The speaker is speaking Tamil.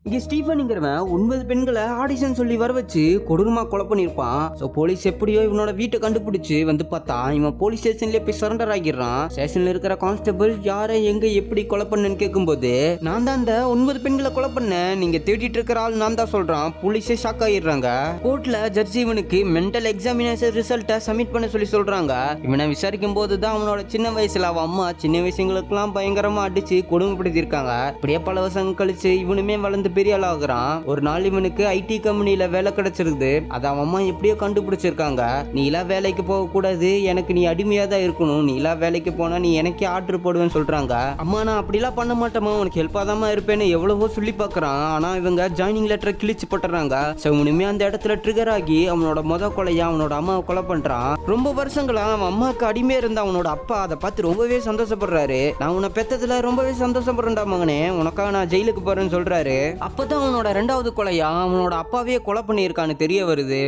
இங்க ஸ்டீஃபனுங்கிறவன் 9 பெண்களை ஆடிஷன் சொல்லி வர வச்சு கொடூரமா கொலை பண்ணிருப்பான். சோ போலீஸ் எப்படியோ இவனோட வீட்டை கண்டுபிடிச்சு வந்து பார்த்தா இவன் போலீஸ் ஸ்டேஷன்லயே போய் சரண்டர் ஆகிடுறான். ஸ்டேஷன்ல இருக்கிற கான்ஸ்டபிள் யாரை எங்க எப்படி கொலை பண்ணன்னு கேட்கும்போது நான் தான் அந்த 9 பெண்களை கொலை பண்ணேன், நீங்க தேடிட்டு இருக்கிற ஆள் நான் தான் சொல்றான். போலீஸே ஷாக் ஆகிடுறாங்க. கோர்ட்ல ஜட்ஜி இவனுக்கு மென்டல் எக்ஸாமினேஷன் ரிசல்ட்டை சப்மிட் பண்ண சொல்லி சொல்றாங்க. இவனை விசாரிக்கும் போது தான் அவனோட சின்ன வயசுல அவன் அம்மா சின்ன வயசுங்களுக்கெல்லாம் பயங்கரமா அடிச்சு கொடுமைப்படுத்தி இருக்காங்க. அப்படியே பல வருஷம் கழிச்சு இவனுமே வளர்ந்து பெரிய ஆள் ஆகுறான். ஒரு நாள் இவனுக்கு ஐடி கம்பெனில வேலை கிடைச்சிருக்குது. அத அவன் அம்மா எப்படியோ கண்டுபிடிச்சிருக்காங்க. நீ எல்லாம் வேலைக்கு போக கூடாது, எனக்கு நீ அடிமையா தான் இருக்கணும், நீ எல்லாம் வேலைக்கு போனா நீ எனக்கே ஆர்டர் போடுவேன்னு சொல்றாங்க. அம்மா நான் அப்படிலாம் பண்ண மாட்டேமா, உனக்கு ஹெல்ப்பா தான் இருப்பேன்னு எவ்வளவோ சொல்லி பாக்குறான். ஆனா இவங்க ஜாயினிங் லெட்டரை கிழிச்சு போட்டுறாங்க. இவனுமே அந்த இடத்துல ட்ரிகர் ஆகி அவனோட கொலையா அவனோட அம்மாவை கொலை பண்றான். ரொம்ப வருஷங்களா அவன் அம்மாவுக்கு அடிமையா இருந்த அவனோட அப்பா அதை பார்த்து ரொம்பவே சந்தோஷப்படுறாரு. நான் உன்னை பெத்ததுல ரொம்பவே சந்தோஷப்படுறேன்டா மகனே, உனக்காக நான் ஜெயிலுக்கு போறேன்னு சொல்றாரு. அப்பதான் அவனோட 2வது கொலையா அவனோட அப்பாவே கொலை பண்ணியிருக்கான்னு தெரிய வருது.